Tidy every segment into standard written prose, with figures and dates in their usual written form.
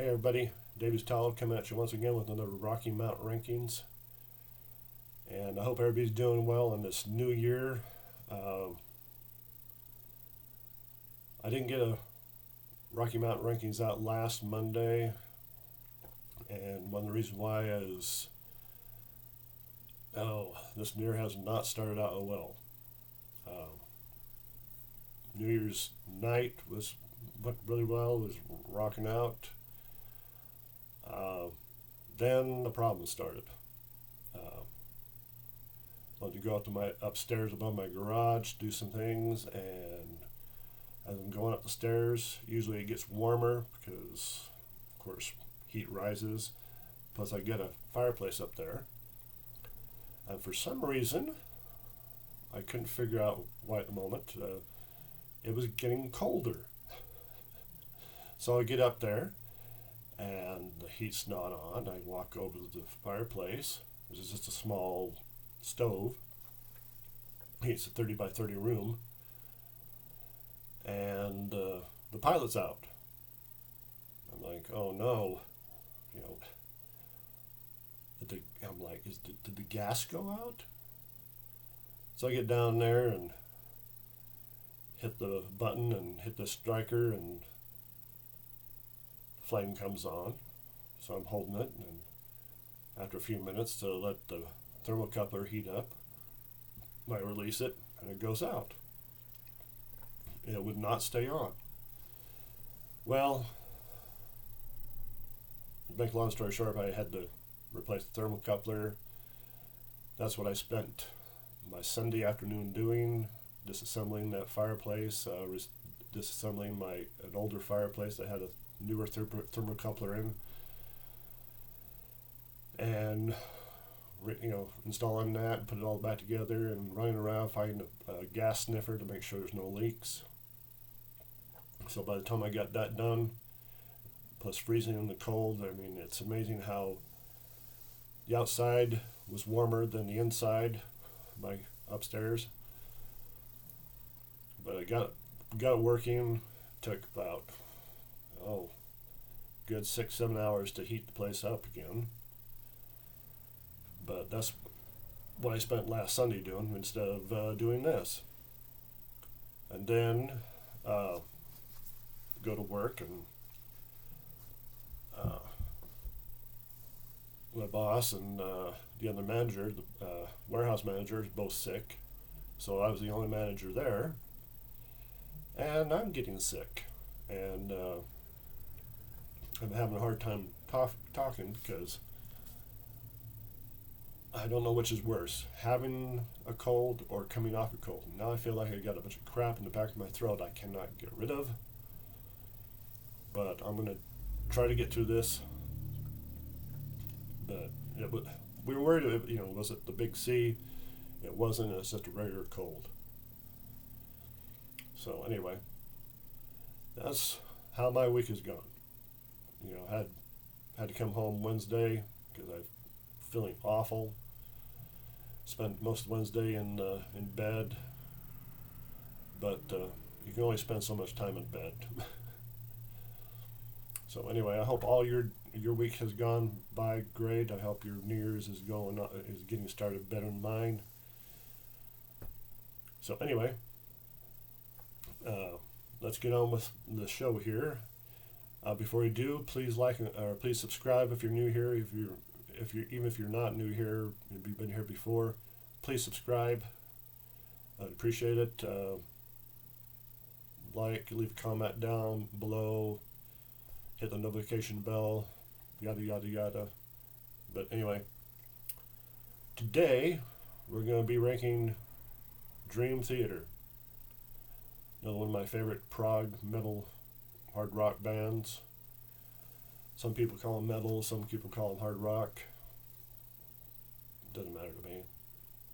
Hey everybody, David's Talib coming at you once again with another Rocky Mountain Rankings. And I hope everybody's doing well in this new year. I didn't get a Rocky Mountain Rankings out last Monday. And one of the reasons why is, this new year has not started out well. New Year's night went really well, was rocking out. Then the problem started. Wanted to go up to my upstairs above my garage, do some things, and as I'm going up the stairs, usually it gets warmer because, of course, heat rises. Plus, I get a fireplace up there, and for some reason, I couldn't figure out why at the moment. It was getting colder, so I get up there, and the heat's not on. I walk over to the fireplace, which is just a small stove. It's a 30 by 30 room, and the pilot's out. I'm like, oh no, you know. I'm like, did the gas go out? So I get down there and hit the button and hit the striker, and flame comes on. So I'm holding it, and after a few minutes to let the thermocoupler heat up, I release it, and it goes out. It would not stay on. Well, to make a long story short, I had to replace the thermocoupler. That's what I spent my Sunday afternoon doing, disassembling that fireplace, disassembling an older fireplace that had a newer thermocoupler in, and installing that, put it all back together, and running around finding a gas sniffer to make sure there's no leaks. So by the time I got that done, plus freezing in the cold, I mean, it's amazing how the outside was warmer than the inside, my upstairs. But I got it working. Took about good 6-7 hours to heat the place up again. But that's what I spent last Sunday doing instead of doing this. And then go to work, and my boss and the other manager, the warehouse manager, is both sick. So I was the only manager there. And I'm getting sick. And I'm having a hard time talking because I don't know which is worse, having a cold or coming off a cold. Now I feel like I got a bunch of crap in the back of my throat I cannot get rid of. But I'm going to try to get through this. But we were worried, was it the big C? It wasn't. It's just a regular cold. So anyway, that's how my week has gone. Had to come home Wednesday because I'm feeling awful. Spent most of Wednesday in bed, but you can only spend so much time in bed. So anyway, I hope all your week has gone by great. I hope your New Year's is getting started better than mine. So anyway, let's get on with the show here. Before you do, please please subscribe if you're new here. Even if you're not new here, if you've been here before, please subscribe. I'd appreciate it. Leave a comment down below, hit the notification bell, yada yada yada. But anyway, today we're going to be ranking Dream Theater, another one of my favorite prog metal hard rock bands. Some people call them metal, some people call them hard rock. Doesn't matter to me.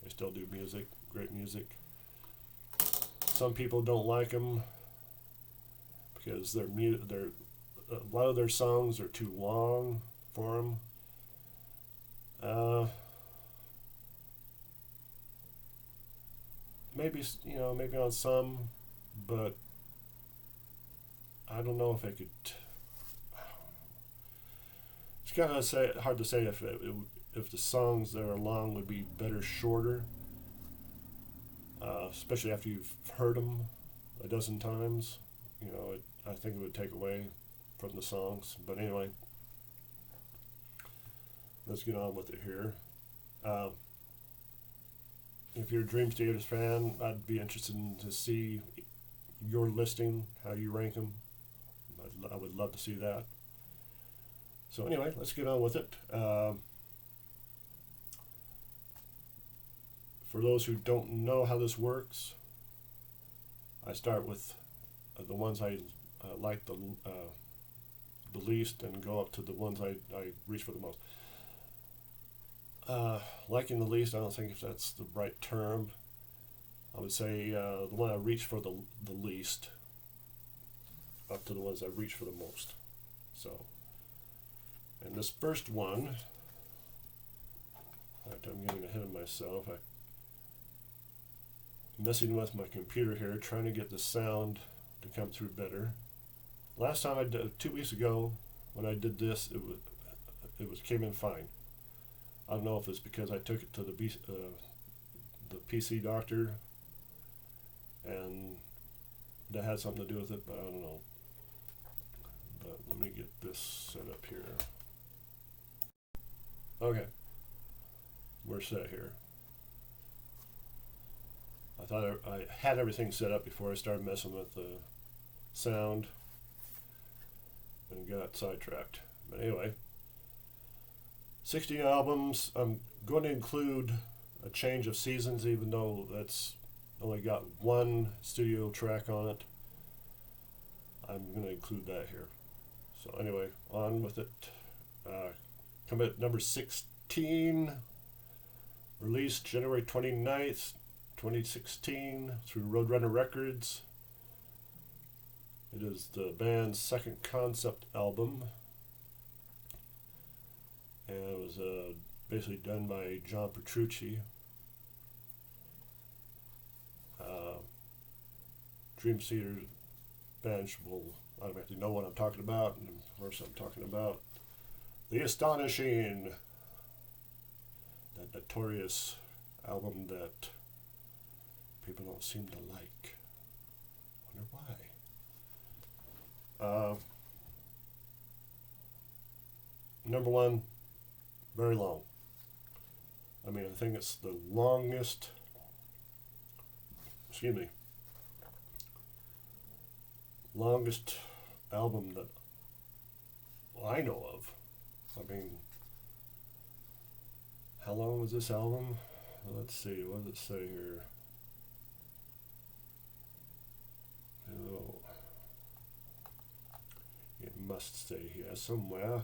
They still do music, great music. Some people don't like them because a lot of their songs are too long for them. Maybe on some, but I don't know if I could. kind of hard to say if the songs that are long would be better shorter, especially after you've heard them a dozen times. I think it would take away from the songs. But anyway, let's get on with it here. If you're a Dream Theater's fan, I'd be interested to see your listing, how you rank them. I would love to see that. So anyway, let's get on with it. For those who don't know how this works, I start with the ones I like the least and go up to the ones I reach for the most. Liking the least, I don't think if that's the right term. I would say the one I reach for the least up to the ones I reach for the most. So, and this first one, in fact, I'm getting ahead of myself. I'm messing with my computer here, trying to get the sound to come through better. Last time I did, 2 weeks ago, when I did this, it came in fine. I don't know if it's because I took it to the PC doctor, and that had something to do with it, but I don't know. But let me get this set up here. Okay, we're set here. I thought I had everything set up before I started messing with the sound and got sidetracked. But anyway, 16 albums. I'm going to include a change of seasons, even though that's only got one studio track on it. I'm going to include that here. So anyway, on with it. Come at number 16, released January 29th, 2016 through Roadrunner Records. It is the band's second concept album, and it was basically done by John Petrucci. Dream Theater band will automatically know what I'm talking about, and of course I'm talking about the Astonishing, that notorious album that people don't seem to like. Wonder why. Number one, very long. I mean, I think it's the longest, longest album that I know of. I mean, how long was this album? Let's see, what does it say here? Oh, it must say here somewhere.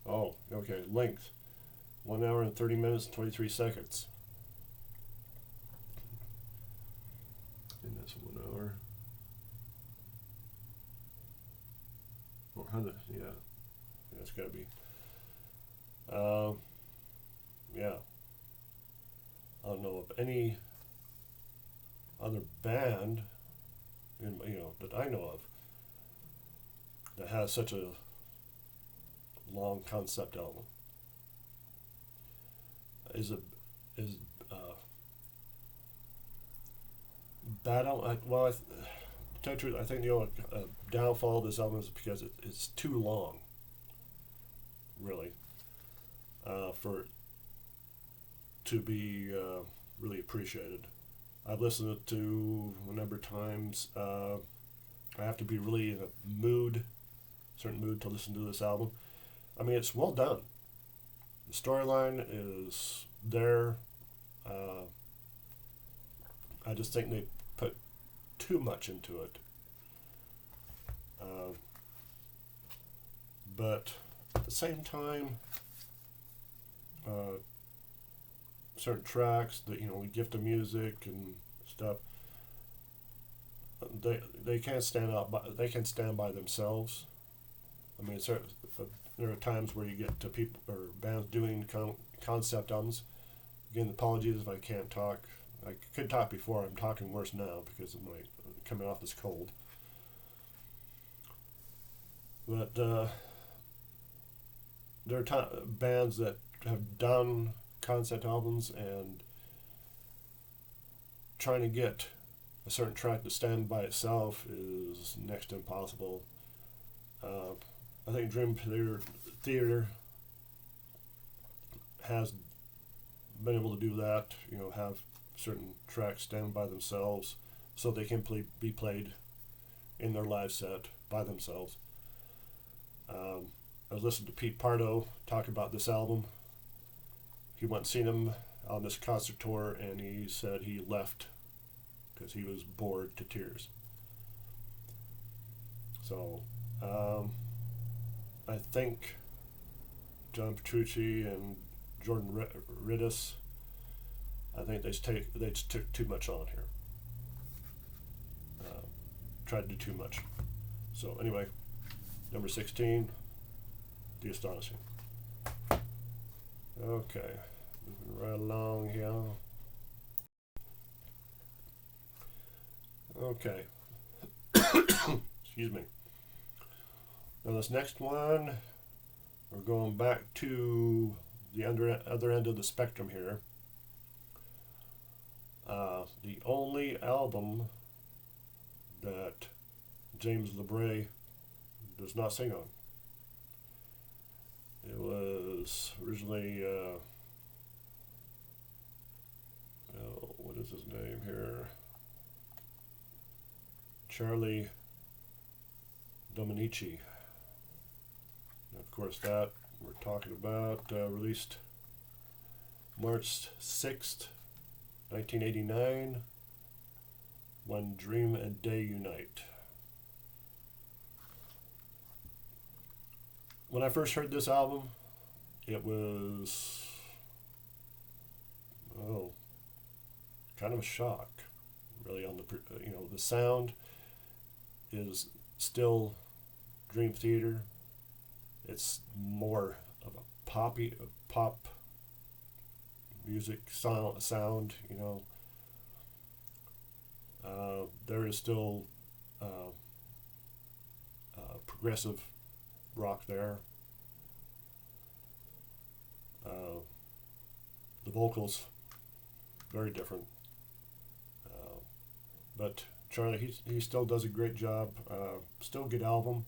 Oh, okay, length. 1 hour and 30 minutes and 23 seconds. And that's 1 hour. 400, yeah. That's gotta be. Yeah. I don't know of any other band, that I know of that has such a long concept album. Bad album? To tell you the truth, I think the only downfall of this album is because it's too long, really, for it to be really appreciated. I've listened to a number of times. I have to be really in a certain mood to listen to this album. I mean, it's well done. The storyline is there. I just think they put too much into it. But at the same time, certain tracks that we gift of music and stuff, they can't stand by themselves. I mean, there are times where you get to people or bands doing concept albums. Again, apologies if I can't talk. I could talk before. I'm talking worse now because of my coming off this cold. But there are bands that have done concept albums, and trying to get a certain track to stand by itself is next to impossible. I think Dream Theater has been able to do that, have certain tracks stand by themselves so they can be played in their live set by themselves. I was listening to Pete Pardo talk about this album. He went and seen him on this concert tour, and he said he left because he was bored to tears. So, I think John Petrucci and Jordan Ridis, I think they took too much on here. Tried to do too much. So anyway, number 16, The Astonishing. Okay, moving right along here. Okay. Excuse me. Now this next one, we're going back to the other end of the spectrum here. The only album that James LeBray does not sing on. It was originally, what is his name here? Charlie Dominici. And of course, that we're talking about released March 6th, 1989, When Dream and Day Unite. When I first heard this album, it was, kind of a shock, really. On the sound is still Dream Theater. It's more of a pop music sound. There is still progressive rock there. The vocals, very different. But Charlie, he still does a great job. Still a good album.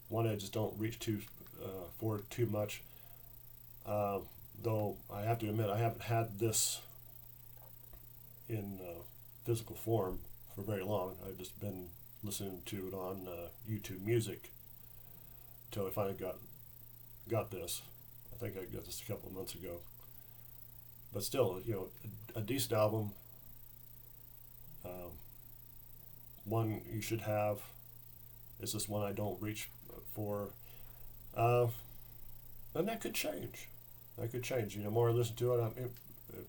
One I just don't reach for too much. Though I have to admit, I haven't had this in physical form for very long. I've just been listening to it on YouTube Music until I finally got this. I think I got this a couple of months ago. But still, a decent album. One you should have. It's just one I don't reach for. And that could change. The more I listen to it, it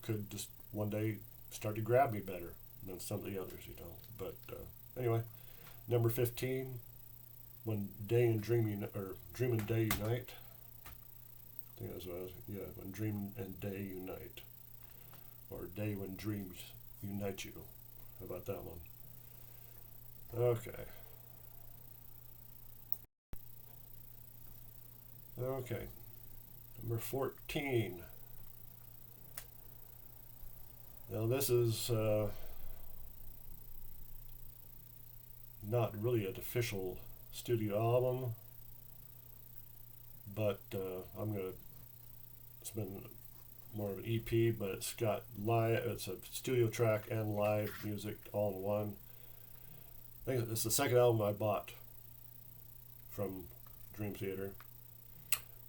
could just one day start to grab me better than some of the others, But anyway, number 15, When Day and Dream Dream and Day Unite. I think that's what it was. Yeah, When Dream and Day Unite, or Day When Dreams Unite You. How about that one? Okay, number 14. Now this is not really an official studio album, but I'm going to spend more of an EP, but it's got it's a studio track and live music all in one. I think it's the second album I bought from Dream Theater.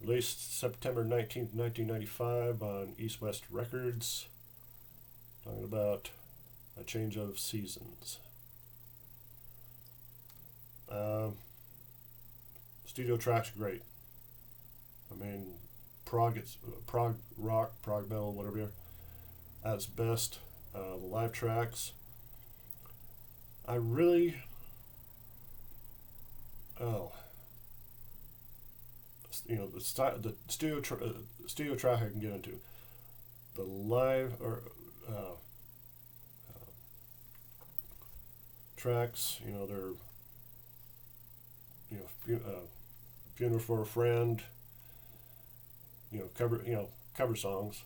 Released September 19th, 1995 on East West Records. Talking about A Change of Seasons. Studio track's great. Prog-rock, prog metal, whatever, at its best. The live tracks, I really, the studio track I can get into. The live tracks, they're Funeral for a Friend, cover songs.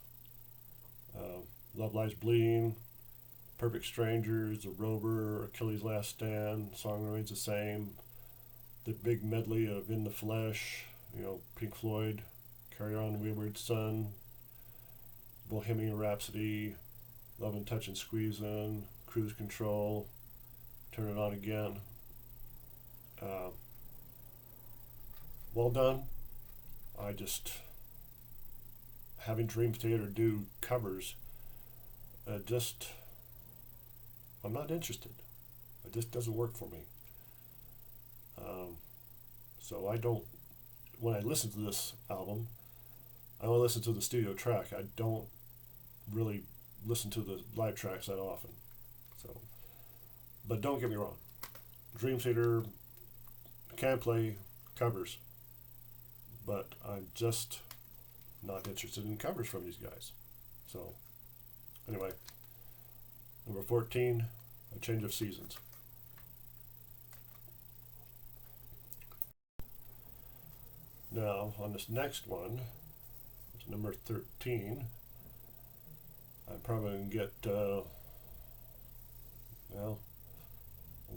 Love Lies Bleeding, Perfect Strangers, The Rover, Achilles' Last Stand, Song Remains the Same, the big medley of In the Flesh, Pink Floyd, Carry On Wayward Son, Bohemian Rhapsody, Love and Touch and Squeezin', Cruise Control, Turn It On Again. Well done. I just, having Dream Theater do covers, I'm not interested. It just doesn't work for me. So I don't, when I listen to this album, I only listen to the studio track. I don't really listen to the live tracks that often. So, but don't get me wrong. Dream Theater can play covers, but I'm just not interested in covers from these guys. So, anyway, number 14, A Change of Seasons. Now, on this next one, it's number 13. I'm probably going to get,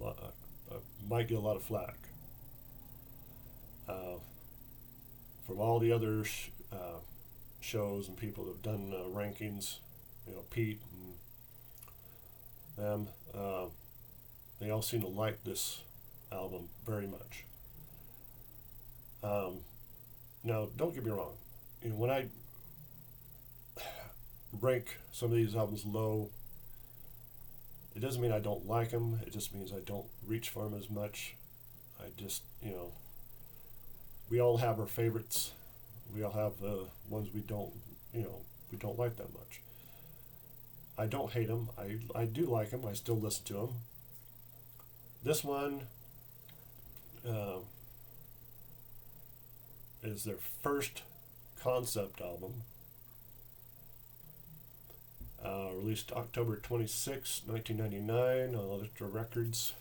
I might get a lot of flack. From all the other shows and people that have done rankings, Pete and them, they all seem to like this album very much. Now, don't get me wrong. When I rank some of these albums low, it doesn't mean I don't like them. It just means I don't reach for them as much. I just, we all have our favorites. We all have the ones we don't like that much. I don't hate them. I do like them. I still listen to them. This one is their first concept album, released October 26, 1999 on Elektra Records.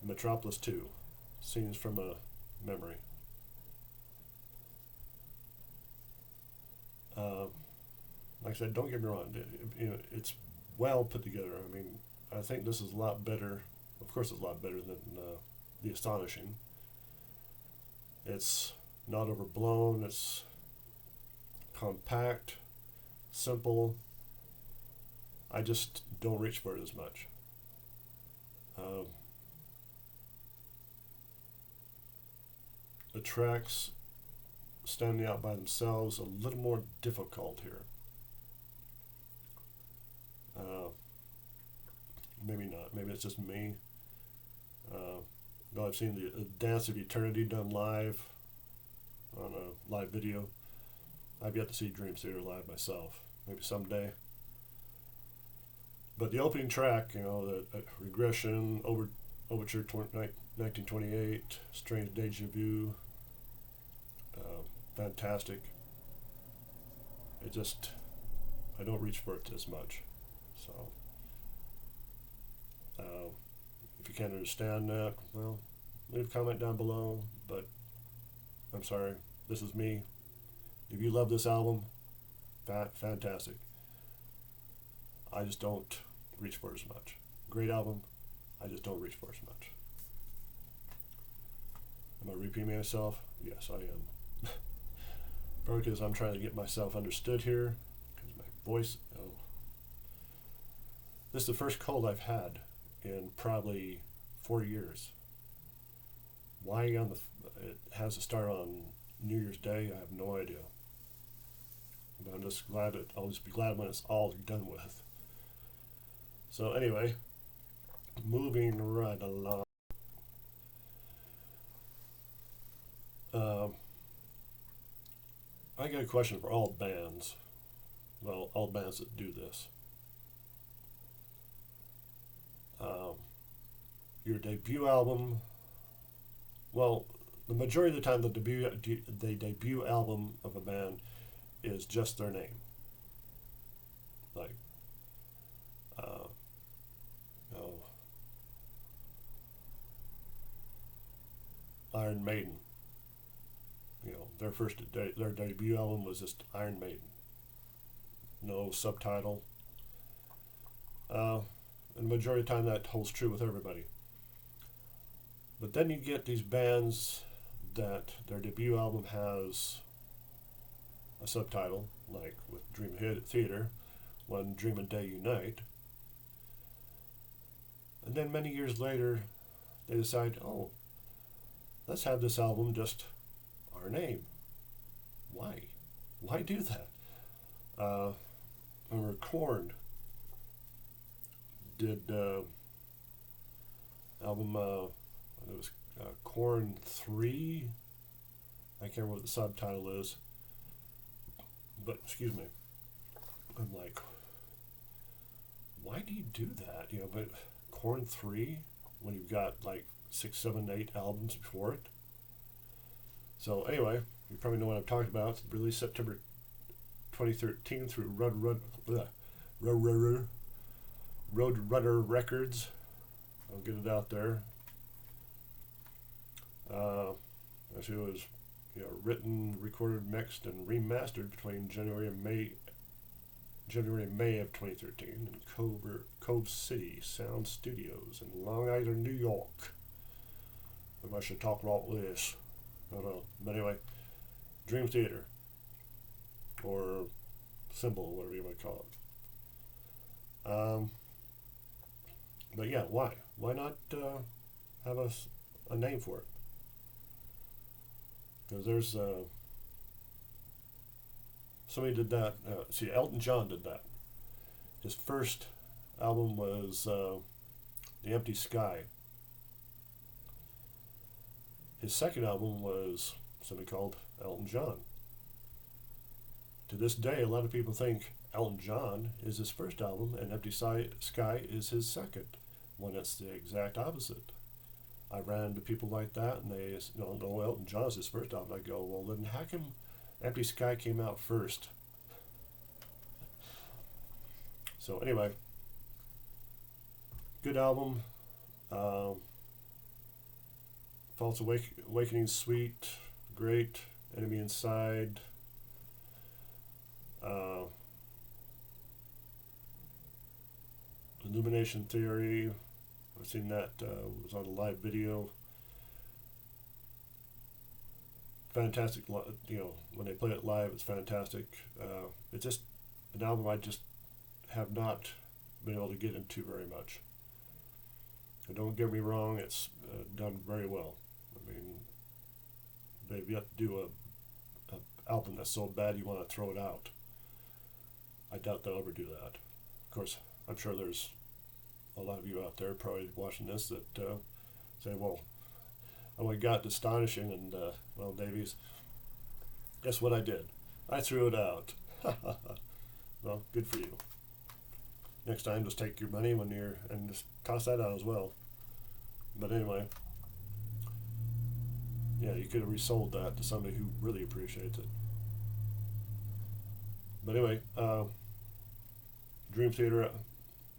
Metropolis 2, Scenes from a Memory. Like I said, don't get me wrong, it's well put together. I mean, I think this is a lot better, of course it's a lot better than The Astonishing. It's not overblown, it's compact, simple. I just don't reach for it as much. The tracks standing out by themselves a little more difficult here. Maybe not. Maybe it's just me. Though I've seen the Dance of Eternity done live on a live video. I've yet to see Dream Theater live myself. Maybe someday. But the opening track, the Regression, Overture 1928, Strange Deja Vu, fantastic. I don't reach for it as much. So, if you can't understand that, well, leave a comment down below. But I'm sorry, this is me. If you love this album, fantastic. I just don't reach for it as much. Great album, I just don't reach for it as much. Am I repeating myself? Yes, I am. Probably because I'm trying to get myself understood here. Because my voice, this is the first cold I've had in probably 4 years. Why it has to start on New Year's Day, I have no idea. But I'm just glad I'll just be glad when it's all done with. So anyway, moving right along. I got a question for all bands. Well, all bands that do this. Your debut album. Well, the majority of the time, the debut album of a band is just their name. Like, Iron Maiden. You know, their debut album was just Iron Maiden. No subtitle. And the majority of the time that holds true with everybody. But then you get these bands that their debut album has a subtitle, like with Dream Theater, When Dream and Day Unite. And then many years later, they decide, oh, let's have this album just our name. Why? Why do that? Remember Korn did album, it was Korn 3. I can't remember what the subtitle is. But, excuse me. I'm like, why do you do that? You know, but Korn 3 when you've got like 6, 7, 8 albums before it. So anyway, you probably know what I'm talking about. It's released September 2013 through Roadrunner Records. I'll get it out there. Actually, it was written, recorded, mixed, and remastered between January and May of 2013 in Cove City Sound Studios in Long Island, New York. Maybe I should talk about this. I don't know. But anyway, Dream Theater, or Symbol, whatever you might call it. But yeah, why? Why not have a name for it? Because there's somebody did that. Elton John did that. His first album was The Empty Sky. His second album was something called Elton John. To this day, a lot of people think Elton John is his first album and Empty Sky is his second, when it's the exact opposite. I ran into people like that, and they no, Elton John's his first album. I go, well, then how come Empty Sky came out first? So anyway, good album. False Awakening, sweet, great. Enemy Inside. Illumination Theory. I've seen that. Was on a live video. Fantastic. When they play it live, it's fantastic. It's just an album I just have not been able to get into very much. And don't get me wrong, it's done very well. I mean, they've yet to do a album that's so bad you want to throw it out. I doubt they'll ever do that. Of course, I'm sure there's a lot of you out there probably watching this that say, well, I went got Astonishing, and well, Davies, guess what I did? I threw it out. Well, good for you. Next time, just take your money and just toss that out as well. But anyway, yeah, you could have resold that to somebody who really appreciates it. But anyway, Dream Theater,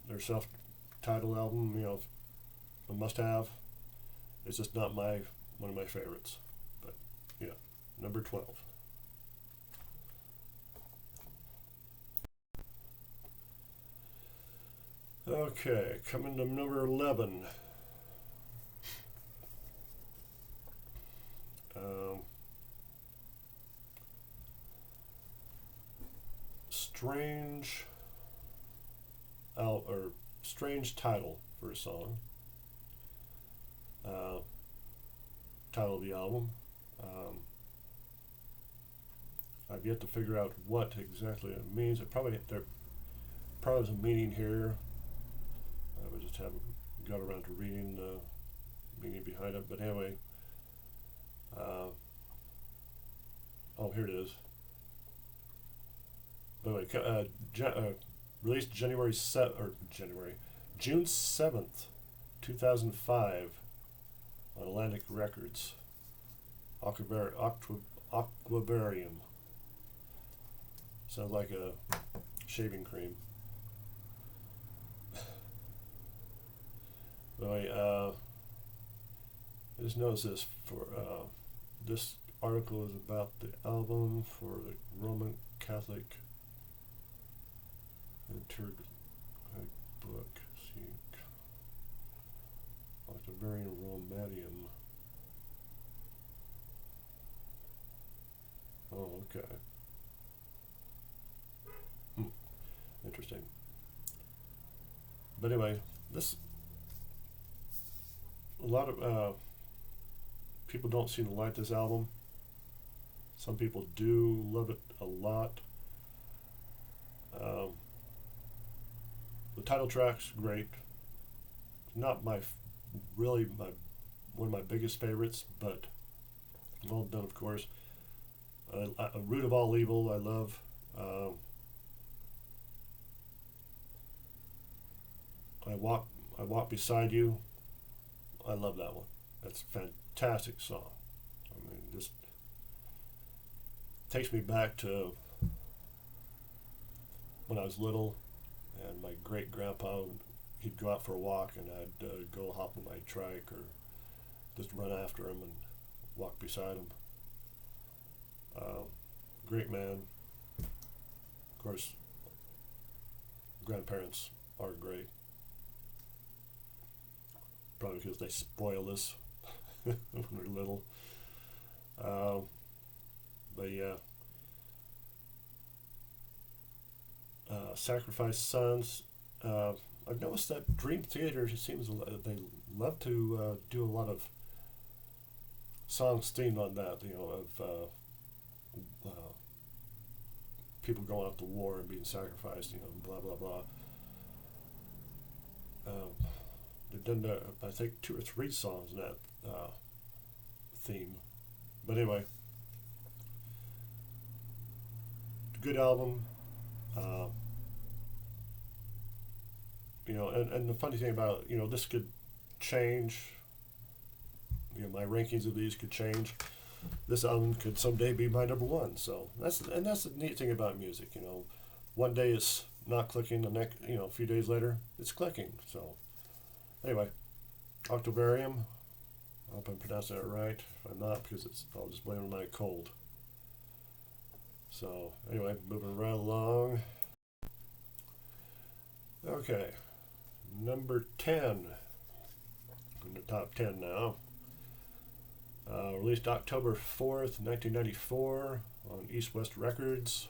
their self-titled album, a must-have. It's just not one of my favorites. But yeah, number 12. Okay, coming to number 11. Strange title for a song. Title of the album. I've yet to figure out what exactly it means. There probably is a meaning here. I just haven't got around to reading the meaning behind it. But anyway, here it is. By the way, released June 7th, 2005 on Atlantic Records. Aquabarium. Sounds like a shaving cream. Anyway, I just noticed this for This article is about the album for the Roman Catholic liturgic book. See, Octavarium Romanium. Oh, okay. Interesting. But anyway, this a lot of people don't seem to like this album. Some people do love it a lot. The title track's great. Not really my one of my biggest favorites, but well done, of course. A Root of All Evil, I love. I walk beside you. I love that one. That's a fantastic song. I mean, just takes me back to when I was little, and my great grandpa, he'd go out for a walk, and I'd go hop on my trike or just run after him and walk beside him. Great man. Of course, grandparents are great. Probably because they spoil us when we're little. But yeah. Sacrifice Sons. I've noticed that Dream Theater seems they love to do a lot of songs themed on that. Of people going out to war and being sacrificed. Blah blah blah. They've done I think 2 or 3 songs in that theme. But anyway, good album. And the funny thing about it, this could change. My rankings of these could change. This album could someday be my number 1. So that's the neat thing about music. One day it's not clicking. The next, a few days later, it's clicking. So anyway, Octavarium. I hope I'm pronouncing it right. If I'm not, because I'll just blame it on my cold. So anyway, moving right along. Okay, number 10 in the top 10 now. Released October 4th, 1994 on East West Records.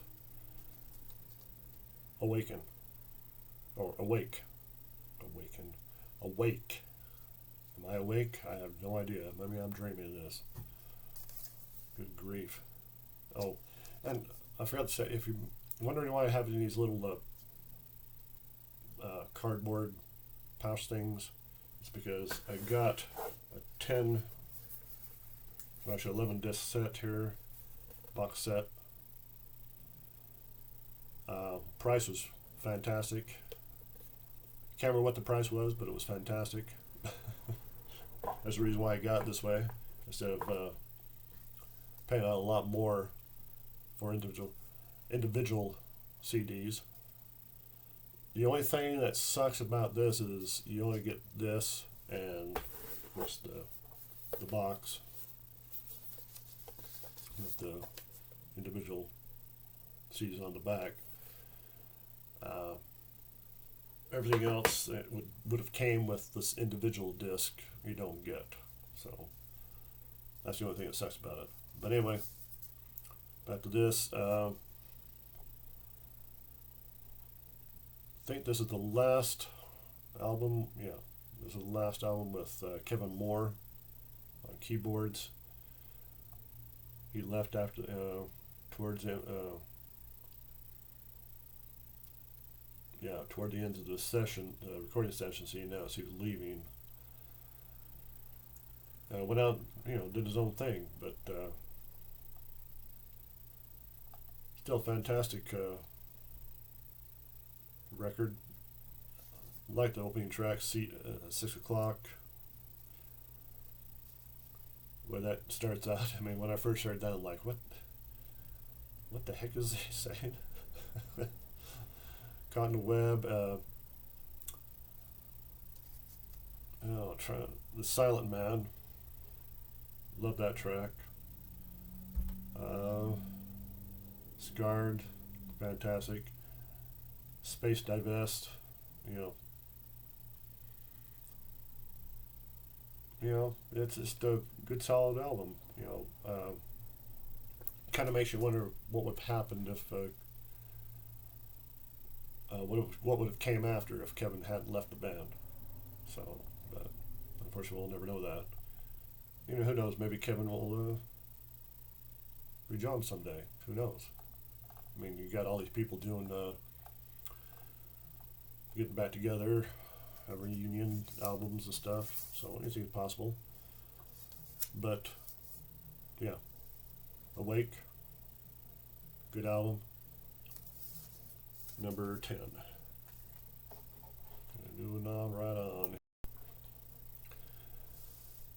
Awaken. Or Awake. Awaken. Awake. Am I awake? I have no idea. Maybe I'm dreaming this. Good grief. Oh, and I forgot to say, if you're wondering why I have these little cardboard pouch things, it's because I got a 11 disc set here, box set. Price was fantastic. Can't remember what the price was, but it was fantastic. That's the reason why I got it this way, instead of paying out a lot more for individual CDs. The only thing that sucks about this is you only get this and of course the box with the individual CDs on the back. Everything else that would have came with this individual disc you don't get. So that's the only thing that sucks about it. But anyway, back to this. I think this is the last album. Yeah, this is the last album with Kevin Moore on keyboards. He left after toward the end of the session, recording session. So he announced he was leaving. Went out, did his own thing, but still fantastic record. Like the opening track, 6 o'clock, where that starts out. I mean, when I first heard that, I'm like, what the heck is he saying? Caught in the Web. The Silent Man. Love that track. Scarred, fantastic. Space Divest, you know, it's just a good solid album. Kind of makes you wonder what would have happened if what would have came after if Kevin hadn't left the band. So, but unfortunately, we'll never know that. Who knows? Maybe Kevin will rejoin someday. Who knows? I mean, you got all these people doing getting back together, reunion albums and stuff. So anything's possible. But yeah, Awake, good album. Number 10. Moving on right on.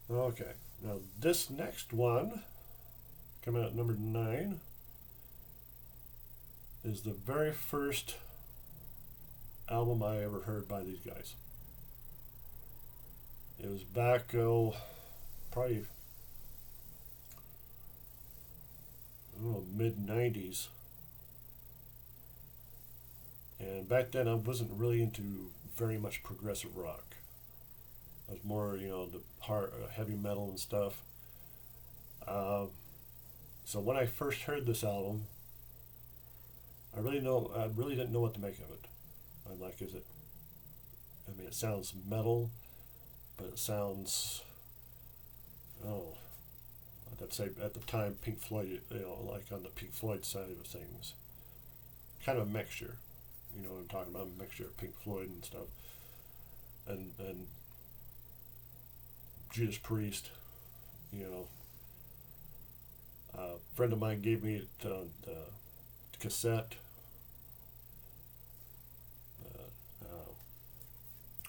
Okay, now this next one, coming out at number 9, is the very first album I ever heard by these guys. It was back, probably mid-90s. And back then I wasn't really into very much progressive rock. I was more, the hard, heavy metal and stuff. So when I first heard this album, I really didn't know what to make of it. I'm like, it sounds metal, but it sounds, I'd say at the time Pink Floyd, like on the Pink Floyd side of things. Kind of a mixture. I'm talking about a mixture of Pink Floyd and stuff. And Judas Priest, a friend of mine gave me it on the cassette.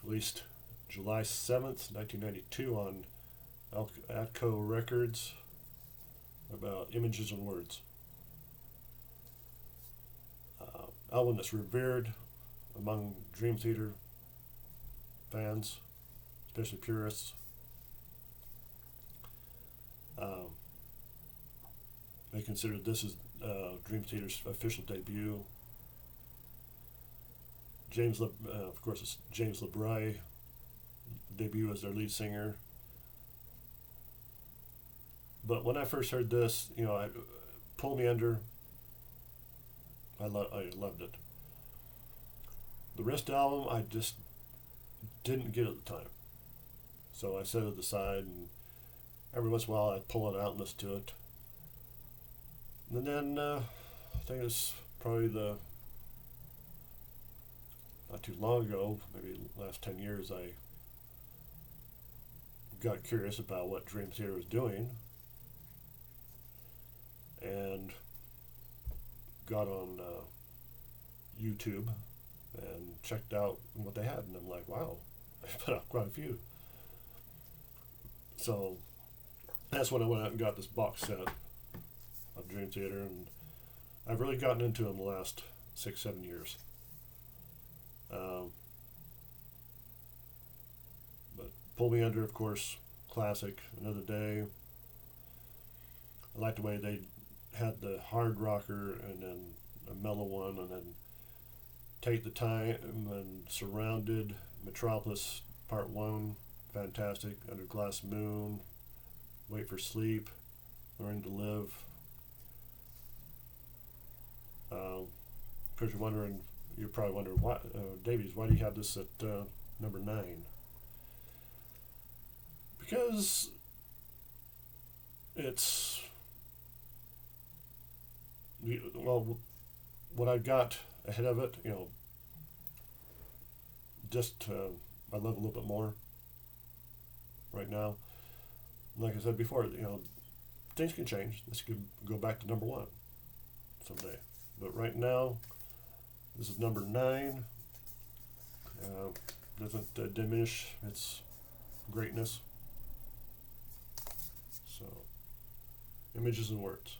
Released July 7th, 1992 on Outcry Records, about Images and Words. Album that's revered among Dream Theater fans, especially purists. They consider this as Dream Theater's official debut. Of course, it's James LeBray, debut as their lead singer. But when I first heard this, I Pull Me Under. I loved it. The rest of the album, I just didn't get at the time. So I set it aside, and every once in a while I'd pull it out and listen to it. And then, I think it's probably not too long ago, maybe the last 10 years, I got curious about what Dream Theater was doing, and got on YouTube and checked out what they had, and I'm like, wow, they put out quite a few. So that's when I went out and got this box set of Dream Theater, and I've really gotten into them the last 6-7 years. But Pull Me Under, of course, classic. Another Day. I like the way they had the hard rocker and then a mellow one, and then Take the Time and Surrounded, Metropolis Part 1, fantastic. Under Glass Moon, Wait for Sleep, Learning to Live. Of course, you're probably wondering, why, Davies, why do you have this at number 9? Because it's, what I got ahead of it, just I love a little bit more right now. Like I said before, things can change. This could go back to number 1 someday. But right now, this is number 9. Doesn't diminish its greatness. So, Images and Words.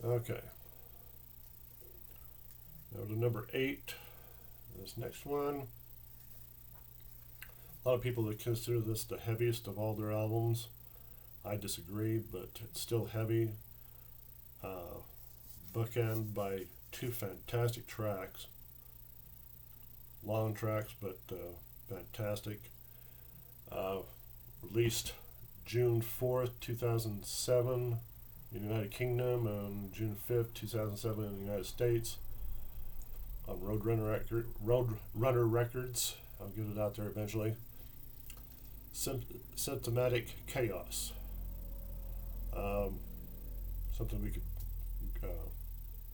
Okay. Now to number 8. This next one. A lot of people that consider this the heaviest of all their albums. I disagree, but it's still heavy. Bookend by two fantastic tracks. Long tracks, but fantastic. Released June 4th, 2007 in the United Kingdom, and June 5th, 2007 in the United States on Roadrunner Records. I'll get it out there eventually. Symptomatic Chaos. Something we could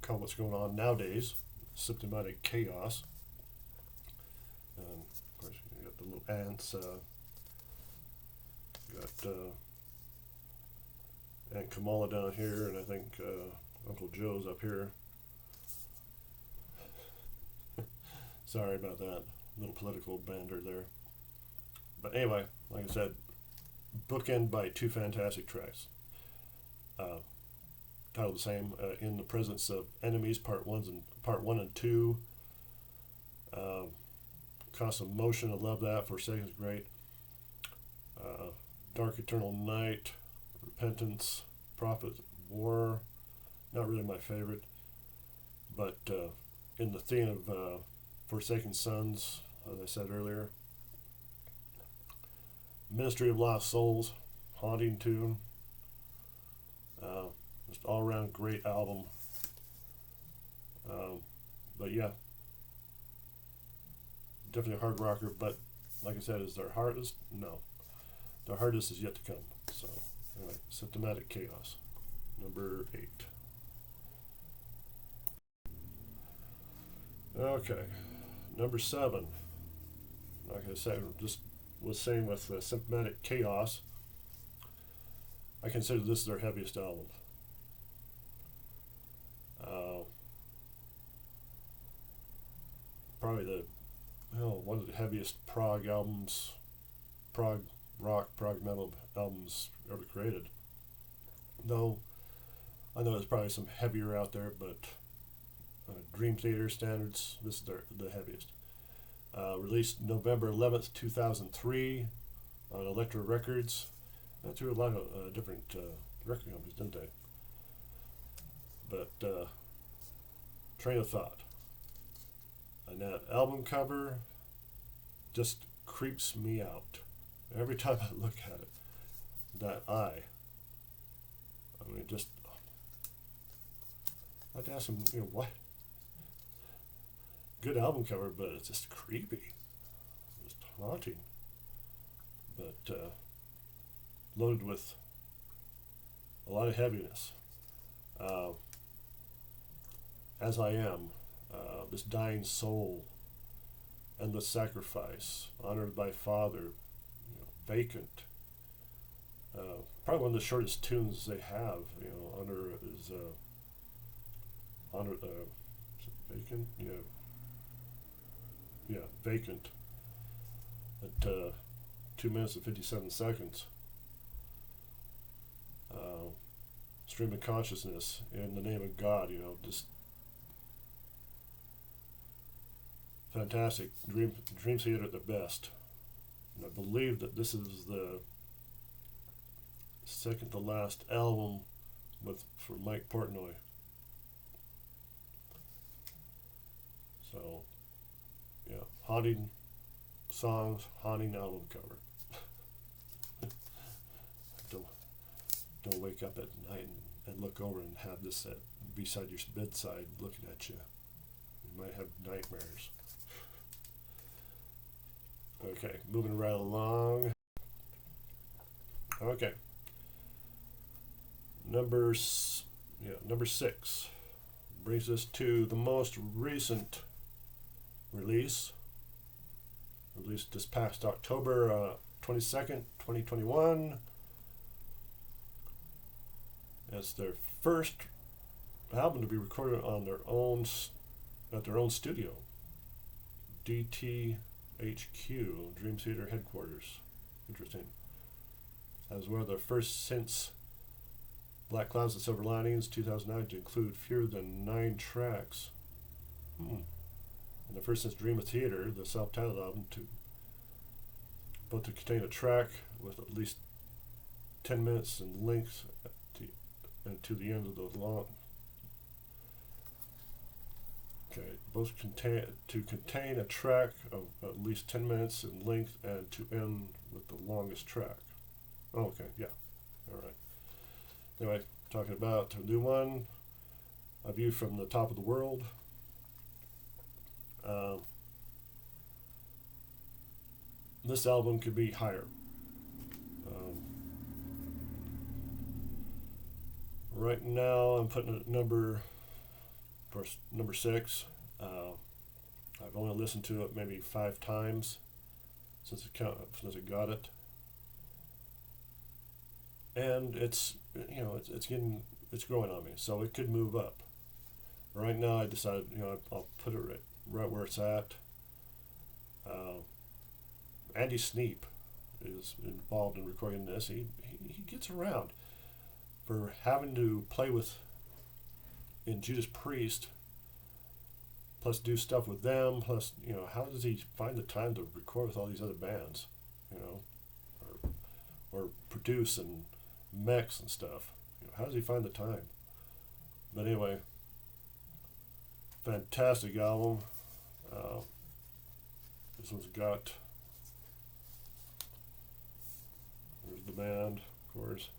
call what's going on nowadays. Symptomatic Chaos. And of course, you got the little ants. Got Aunt Kamala down here, and I think Uncle Joe's up here. Sorry about that. Little political banter there. But anyway, like I said, bookend by two fantastic tracks. Titled the same, In the Presence of Enemies, Part 1 and 2. Constant Motion, I love that. Forsaken's great. Dark Eternal Night, Repentance, Prophet, War, not really my favorite, but in the theme of Forsaken Sons, as I said earlier. Ministry of Lost Souls, haunting tune. Just all around great album. But yeah, definitely a hard rocker, but like I said, is their hardest? No. The hardest is yet to come. So, anyway, Symptomatic Chaos, number 8. Okay, number 7. Like I said, just was saying with Symptomatic Chaos, I consider this their heaviest album. Probably one of the heaviest prog albums, prog rock, prog metal albums ever created. Though I know there's probably some heavier out there, but Dream Theater standards, this is the heaviest. Released November 11th, 2003 on Elektra Records. Went through a lot of different record companies, didn't they? But Train of Thought. And that album cover just creeps me out. Every time I look at it, that eye. I mean, just, I'd like to ask him, what? Good album cover, but it's just creepy. Just haunting. But loaded with a lot of heaviness. As I Am, This Dying Soul, Endless Sacrifice, Honored by Father, Vacant. Probably one of the shortest tunes they have. Honor is Honor. Is it Vacant? Yeah, Vacant. At 2 minutes and 57 seconds. Stream of Consciousness, In the Name of God. Just fantastic. Dream Theater at their best. And I believe that this is the second to last album for Mike Portnoy. So, yeah, haunting songs, haunting album cover. Don't wake up at night and look over and have this beside your bedside looking at you. You might have nightmares. Okay, moving right along. Okay. Number 6 brings us to the most recent release. Released this past October 22nd, 2021. It's their first album to be recorded on at their own studio. DTHQ, Dream Theater headquarters. Interesting. As one of their first since Black Clouds and Silver Linings 2009 to include fewer than 9 tracks. And the first since Dream of Theater, the self-titled album, to contain a track with at least 10 minutes in length to the end of the long. Okay, both contain a track of at least 10 minutes in length and to end with the longest track. Oh, okay, yeah, all right. Anyway, talking about a new one, A View from the Top of the World. This album could be higher. Right now, I'm putting it at number 6. I've only listened to it maybe 5 times since it got it, and it's growing on me. So it could move up. Right now, I decided I'll put it right where it's at. Andy Sneap is involved in recording this. He gets around for having to play in Judas Priest, plus do stuff with them, plus how does he find the time to record with all these other bands, or produce and mix and stuff? How does he find the time? But anyway, fantastic album. This one's got, there's the band, of course.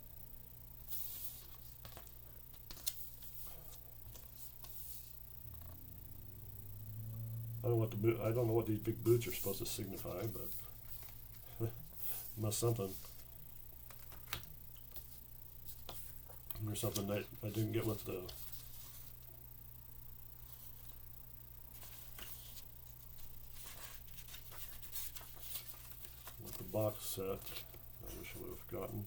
I don't know what these big boots are supposed to signify, but must something. There's something that I didn't get with the box set. I wish I would have gotten.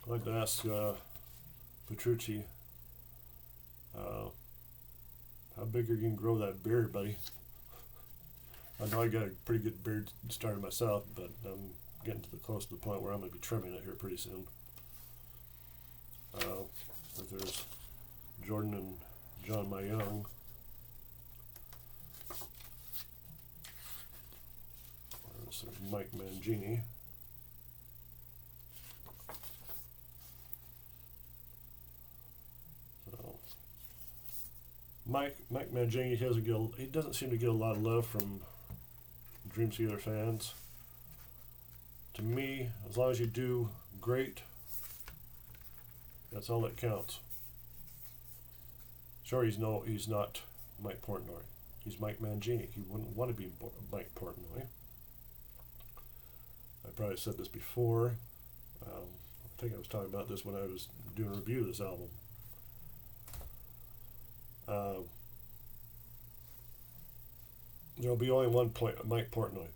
I'd like to ask Petrucci, how big are you going to grow that beard, buddy? I know I got a pretty good beard started myself, but I'm getting close to the point where I'm going to be trimming it here pretty soon. There's Jordan and John Mayung. There's Mike Mangini. Mike Mangini he doesn't seem to get a lot of love from Dream Theater fans. To me, as long as you do great, that's all that counts. Sure, he's not Mike Portnoy. He's Mike Mangini. He wouldn't want to be Mike Portnoy. I probably said this before. I think I was talking about this when I was doing a review of this album. There'll be only one point, Mike Portnoy.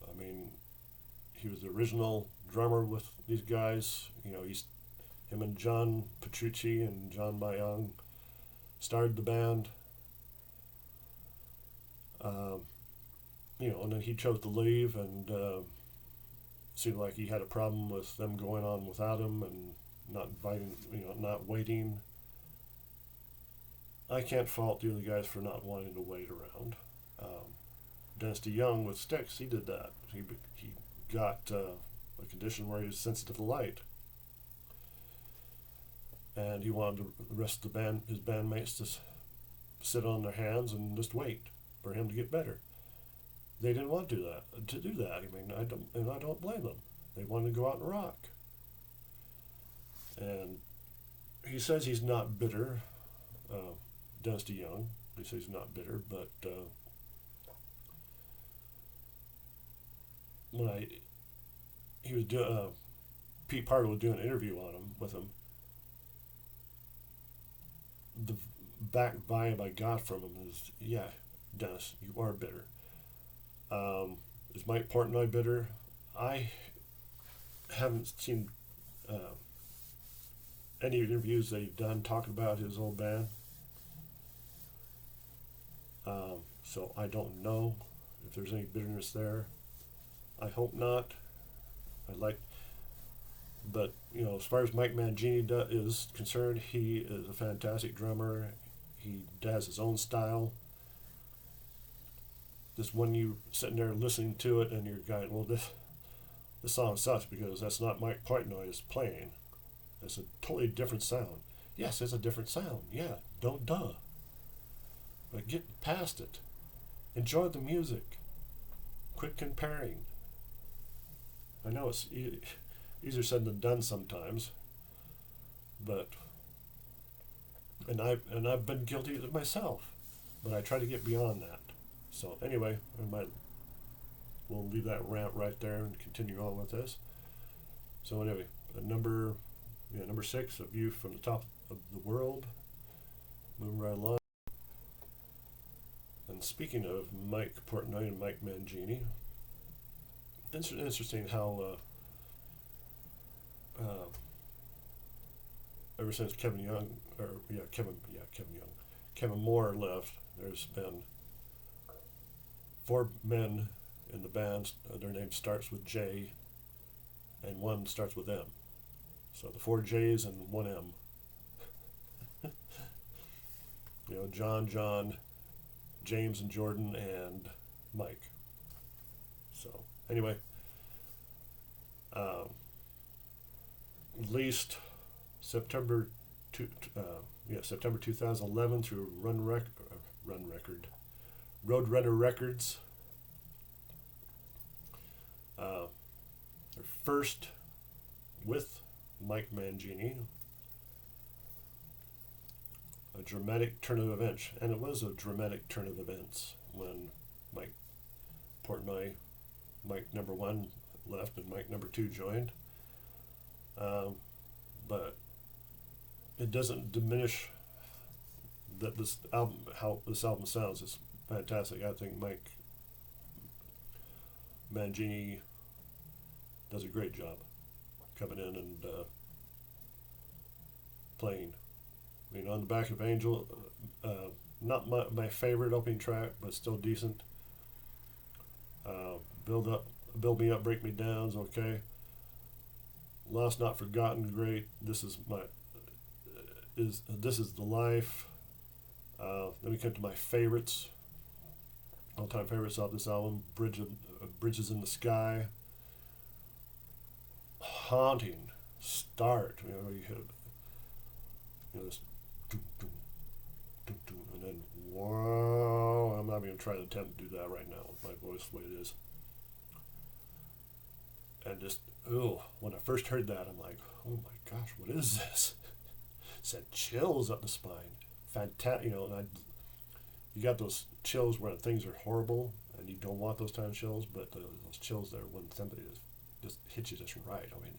I mean, he was the original drummer with these guys. Him and John Petrucci and John Mayung started the band. And then he chose to leave, and seemed like he had a problem with them going on without him and not inviting, not waiting. I can't fault the other guys for not wanting to wait around. Dennis DeYoung with Styx, he did that. He got a condition where he was sensitive to light, and he wanted the rest of the band, his bandmates, to sit on their hands and just wait for him to get better. They didn't want to do that. I mean, I don't blame them. They wanted to go out and rock. And he says he's not bitter. Dennis DeYoung, he says he's not bitter, but when he was doing, Pete Pardo was doing an interview with him. The back vibe I got from him is, yeah, Dennis, you are bitter. Is Mike Portnoy bitter? I haven't seen any interviews they've done talking about his old band. So I don't know if there's any bitterness there. I hope not. But as far as Mike Mangini is concerned, he is a fantastic drummer. He has his own style. this when you sitting there listening to it and you're going, well, this song sucks because that's not Mike Portnoy's playing. It's a totally different sound. Yes, it's a different sound. Yeah, don't duh. But get past it. Enjoy the music. Quit comparing. I know it's easier said than done sometimes, but I've been guilty of it myself, but I try to get beyond that. So anyway, we'll leave that rant right there and continue on with this. So anyway, number 6, A View from the Top of the World. Moving right along. And speaking of Mike Portnoy and Mike Mangini, it's interesting how ever since Kevin Moore left, there's been 4 men in the band. Their name starts with J, and one starts with M. So the 4 J's and 1 M. John, James and Jordan, and Mike. So anyway, released September 2011 through Roadrunner Records. Their first with Mike Mangini. A dramatic turn of events, and it was a dramatic turn of events when Mike Portnoy, Mike number 1, left and Mike number 2 joined. But it doesn't diminish that how this album sounds. It's fantastic. I think Mike Mangini does a great job coming in and playing. I mean, On the Back of Angel, not my favorite opening track, but still decent. Build Me Up, Break Me Down's okay. Lost Not Forgotten, great. This is the life. Let me come to my favorites, all-time favorites of this album. Bridges in the Sky. Haunting start. You have this doom, doom, doom, doom, and then wow. I'm not even trying to attempt to do that right now with my voice the way it is. And just when I first heard that, I'm like, oh my gosh, what is this? Sent chills up the spine. Fantastic, and you got those chills when things are horrible and you don't want those kind of chills, but those chills there when somebody just hits you just right. I mean,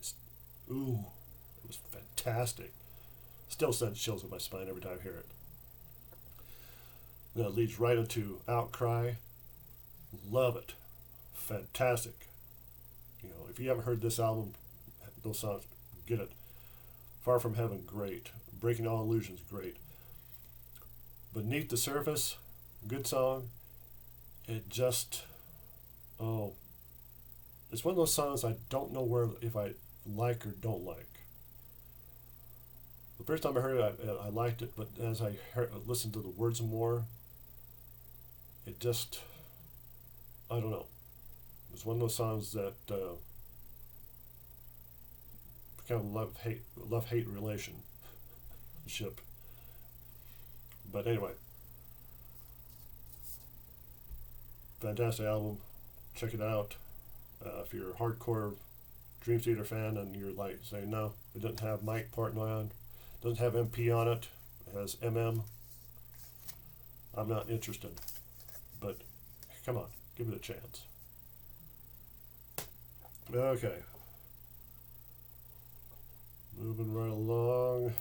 it was fantastic. Still sends chills up my spine every time I hear it. Then it leads right into Outcry. Love it. Fantastic. If you haven't heard this album, those songs, get it. Far From Heaven, great. Breaking All Illusions, great. Beneath the Surface, good song. It just, it's one of those songs I don't know if I like or don't like. The first time I heard it, I liked it, but as I listened to the words more, it just, I don't know. It was one of those songs that kind of love-hate relationship. But anyway, fantastic album. Check it out. If you're a hardcore Dream Theater fan and you're like saying, no, it doesn't have Mike Portnoy on, doesn't have MP on it, it has MM, I'm not interested. But come on, give it a chance. Okay. Moving right along.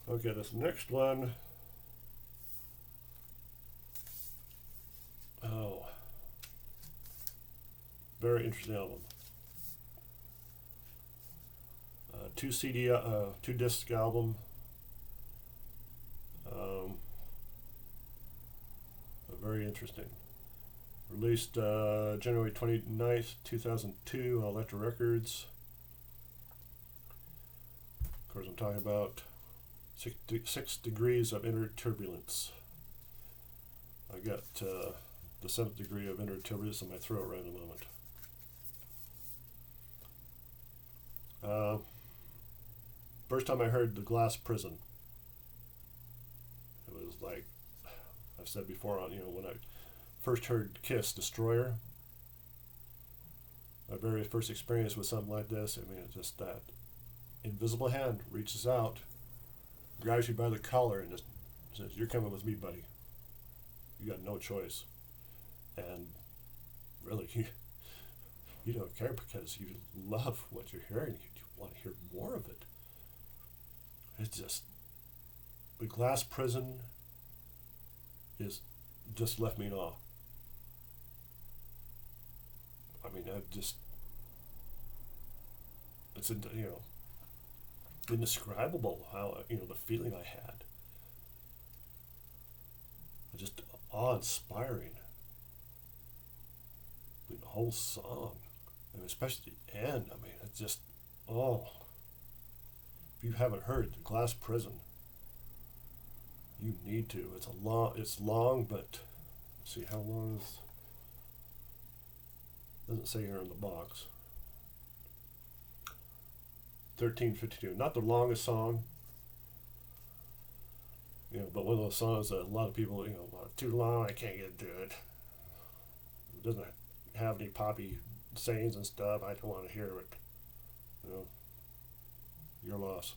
Okay, this next one. Very interesting album. 2-disc album. Very interesting. Released January 29th, 2002 on Elektra Records. Of course, I'm talking about 6 Degrees of Inner Turbulence. I got the 7th degree of inner turbulence in my throat right in the moment. First time I heard The Glass Prison, it was like I've said before on, when I first heard Kiss, Destroyer, my very first experience with something like this, I mean, it's just that invisible hand reaches out, grabs you by the collar, and just says, "You're coming with me, buddy. You got no choice." And really, you don't care because you love what you're hearing. You want to hear more of it. It's just, The Glass Prison is just left me in awe. I mean, it's indescribable how, the feeling I had. Just awe-inspiring. I mean, the whole song, and especially the end. I mean, it's just, if you haven't heard The Glass Prison, you need to. It's long, but let's see how long is. Doesn't say here in the box. 13:52. Not the longest song, but one of those songs that a lot of people, too long, I can't get into it. It doesn't have any poppy sayings and stuff. I don't want to hear it. Your loss.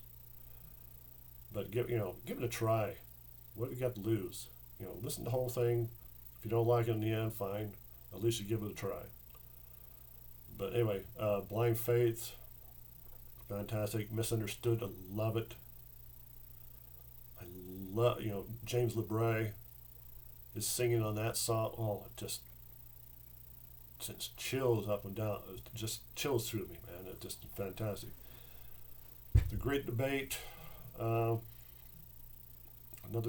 But give it a try. What have you got to lose? Listen to the whole thing. If you don't like it in the end, fine. At least you give it a try. But anyway, Blind Faith, fantastic. Misunderstood, I love it. I love, James LeBray is singing on that song. Oh, it just sends chills up and down. It just chills through me, man. It's just fantastic. The Great Debate, another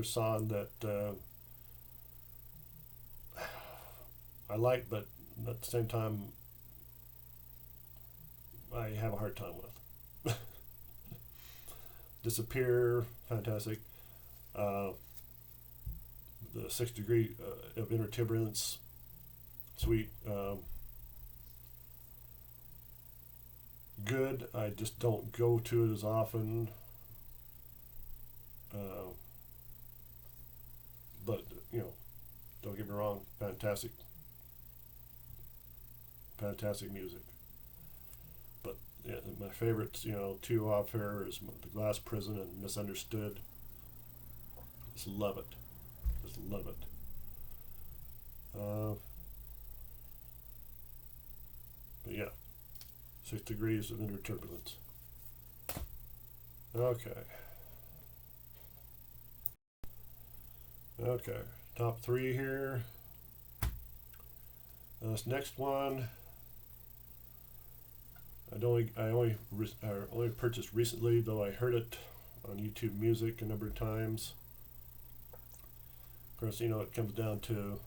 song that I like, but at the same time, I have a hard time with. Disappear, fantastic. The 6th degree of inner turbulence, sweet. Good. I just don't go to it as often. But don't get me wrong, fantastic music. But yeah, my favorites, two off here is The Glass Prison and Misunderstood. Just love it. But yeah, 6 degrees of inner turbulence. Okay, top 3 here. This next one, I only purchased recently, though I heard it on YouTube Music a number of times. Of course, it comes down to,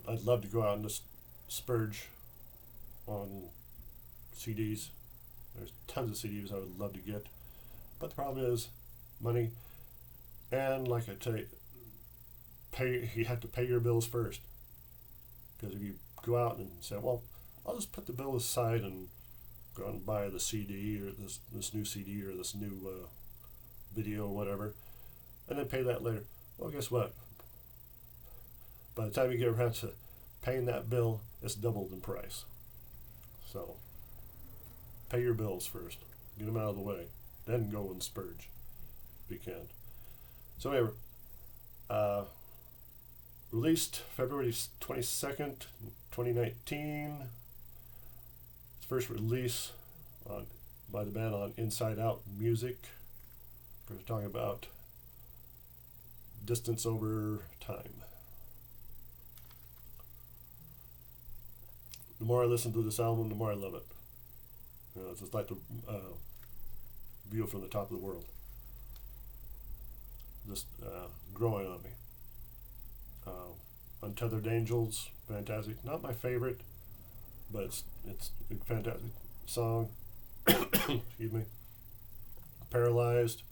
I'd love to go out and just splurge on CDs. There's tons of CDs I would love to get, but the problem is money, and like I tell you, you have to pay your bills first. Because if you go out and say, well, I'll just put the bill aside and go out and buy the CD or this new CD or this new video or whatever, and then pay that later. Well, guess what? By the time you get around to paying that bill, it's doubled in price. So, pay your bills first. Get them out of the way. Then go and splurge if you can. So anyway, released February 22nd, 2019. Its first release by the band on Inside Out Music. We're talking about Distance Over Time. The more I listen to this album, the more I love it. It's just like the view from the top of the world. Just growing on me. Untethered Angels, fantastic. Not my favorite, but it's a fantastic song. Excuse me. Paralyzed,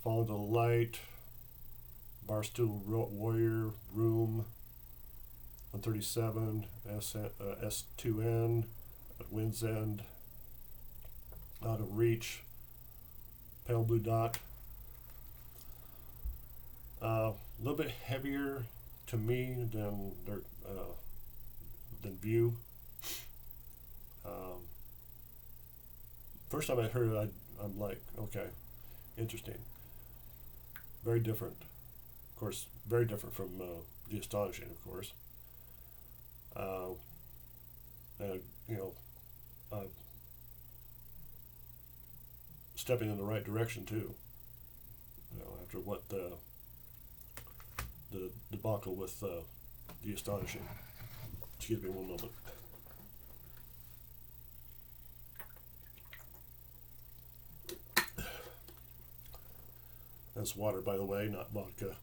Fall into the Light, Barstool Warrior, Room, 137, S2N, at Wind's End, Out of Reach, Pale Blue Dot. A little bit heavier to me than View. First time I heard it, I'm like, okay, interesting. Very different. Of course, very different from The Astonishing, of course. And, stepping in the right direction, too. After what the debacle with The Astonishing. Excuse me one moment. That's water, by the way, not vodka.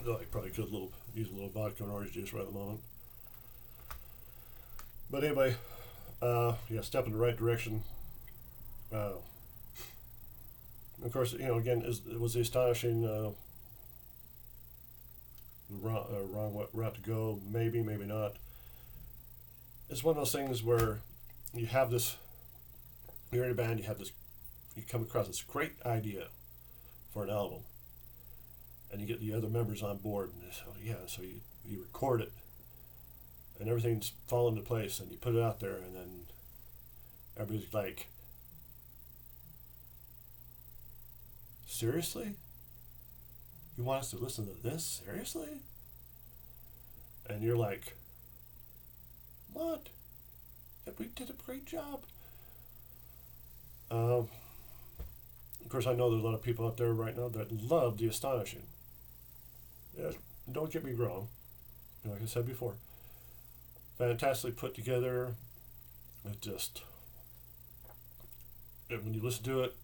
Though I probably could use a little vodka and orange juice right at the moment. But anyway, step in the right direction. Of course, again, it was The Astonishing wrong route to go? Maybe, maybe not. It's one of those things where you have this, you're in a band, you come across this great idea for an album, and you get the other members on board, and so you record it, and everything's falling into place, and you put it out there, and then everybody's like, seriously? You want us to listen to this? Seriously? And you're like, what? We did a great job. Of course, I know there's a lot of people out there right now that love The Astonishing. Yeah, don't get me wrong. Like I said before, fantastically put together. When you listen to it,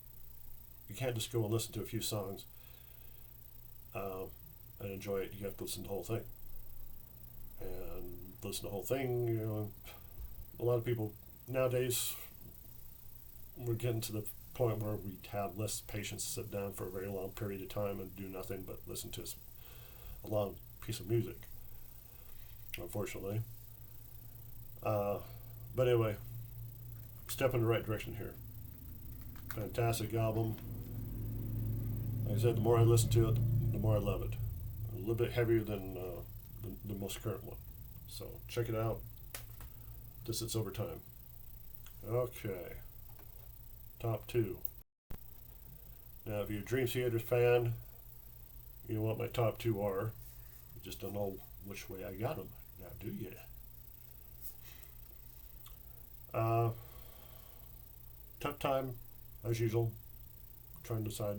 you can't just go and listen to a few songs and enjoy it. You have to listen to the whole thing. And listen to the whole thing, a lot of people nowadays, we're getting to the point where we have less patience to sit down for a very long period of time and do nothing but listen to a long piece of music, unfortunately. But anyway, step in the right direction here. Fantastic album. Like I said, the more I listen to it, the more I love it. A little bit heavier than the most current one. So check it out. This is over time. Okay. Top 2. Now, if you're a Dream Theater fan, you know what my top 2 are. You just don't know which way I got them. Now, do you? Tough time, as usual, trying to decide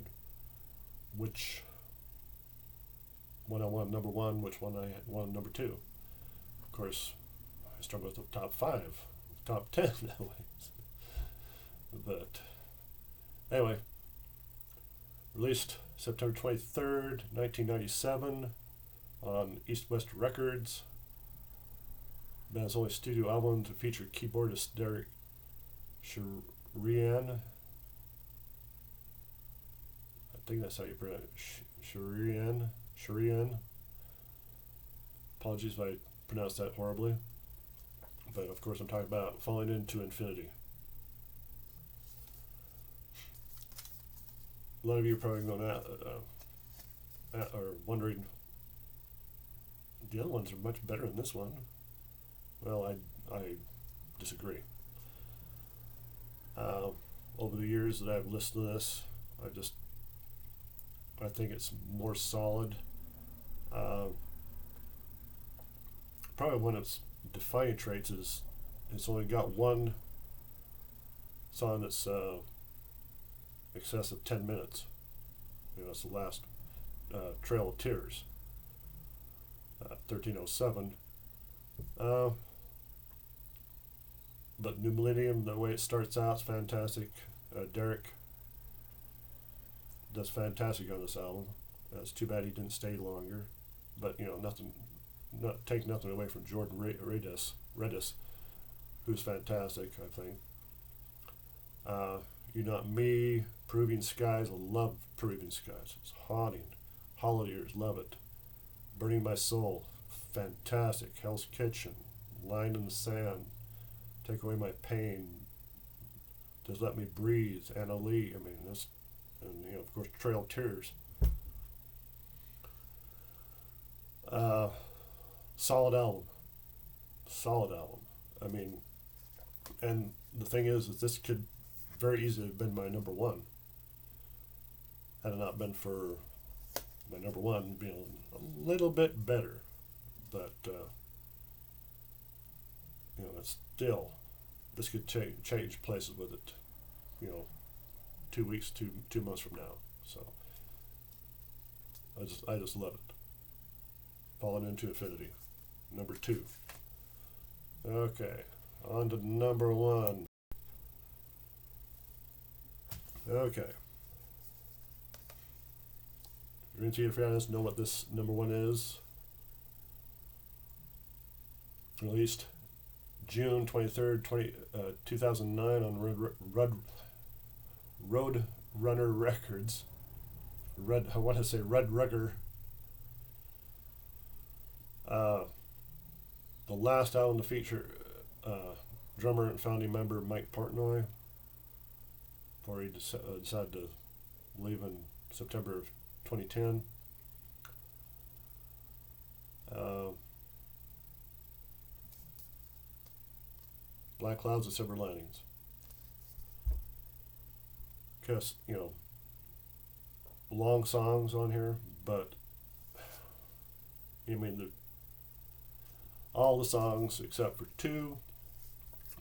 which one I want number 1, which one I want number 2. Of course, I start with the top 5, top 10 that way. But anyway, released September 23rd, 1997 on East West Records. Band's only studio album to feature keyboardist Derek Shurian. I think that's how you pronounce it. Shurian. Apologies if I pronounced that horribly. But of course I'm talking about Falling Into Infinity. A lot of you are probably going are wondering, the other ones are much better than this one. Well, I disagree. Over the years that I've listened to this, I think it's more solid. Probably one of its defining traits is it's only got one song that's excess of 10 minutes. It's the last Trail of Tears, 1307. But New Millennium, the way it starts out is fantastic. Derek does fantastic on this album. It's too bad he didn't stay longer. But take nothing away from Jordan Redis, who's fantastic, I think. You're Not Me, Peruvian Skies. I love Peruvian Skies. It's haunting. Hollow Ears, love it. Burning My Soul, fantastic. Hell's Kitchen, Line in the Sand, Take Away My Pain, Just Let Me Breathe, Anna Lee. I mean, this, and of course, Trail of Tears. Solid album. Solid album. I mean, and the thing is that this could very easily have been my number one had it not been for my number one being a little bit better. But, it's still, this could change places with it, 2 weeks, 2 months from now. So, I just love it. Falling Into Infinity, number 2. Okay, on to number 1. Okay. You're into it if you guys know what this number 1 is. Released June 23rd, 2009 on Road Runner Records. Red Rugger. The last album to feature drummer and founding member Mike Portnoy before he decided to leave in September of 2010. Black Clouds and Silver Linings. Because, long songs on here, but all the songs except for 2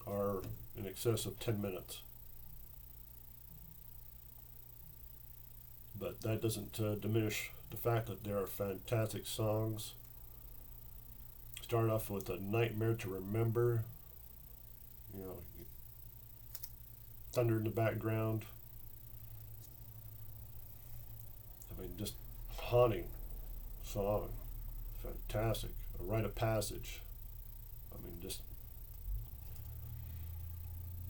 are in excess of 10 minutes. But that doesn't diminish the fact that there are fantastic songs. Start off with A Nightmare to Remember. Thunder in the background. I mean, just haunting song. Fantastic. A Rite of Passage. I mean, just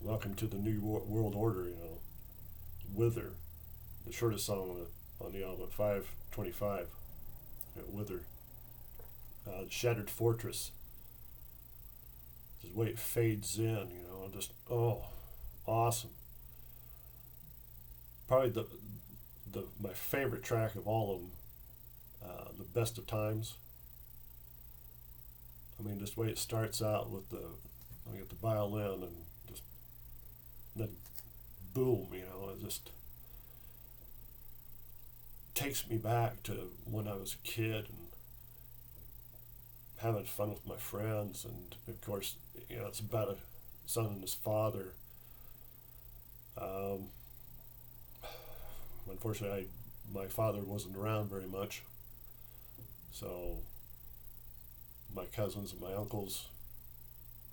Welcome to the New World Order, Wither. The shortest song on the album, 5:25. Wither. Shattered Fortress. Just the way it fades in, just awesome. Probably my favorite track of all of them, The Best of Times. I mean, just the way it starts out with the violin and just then boom, it just takes me back to when I was a kid and having fun with my friends. And of course, it's about a son and his father. Unfortunately, my father wasn't around very much, so my cousins and my uncles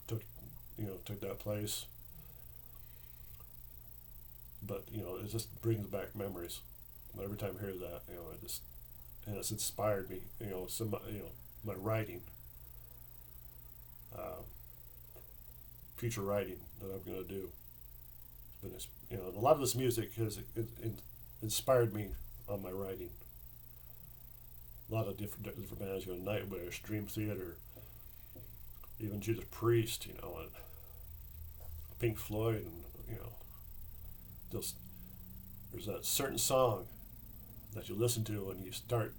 took that place. But it just brings back memories. Every time I hear that, it's inspired me. My writing, future writing that I'm going to do. But a lot of this music has inspired me on my writing. A lot of different bands, Nightwish, Dream Theater, even Judas Priest, and Pink Floyd, and there's that certain song that you listen to and you start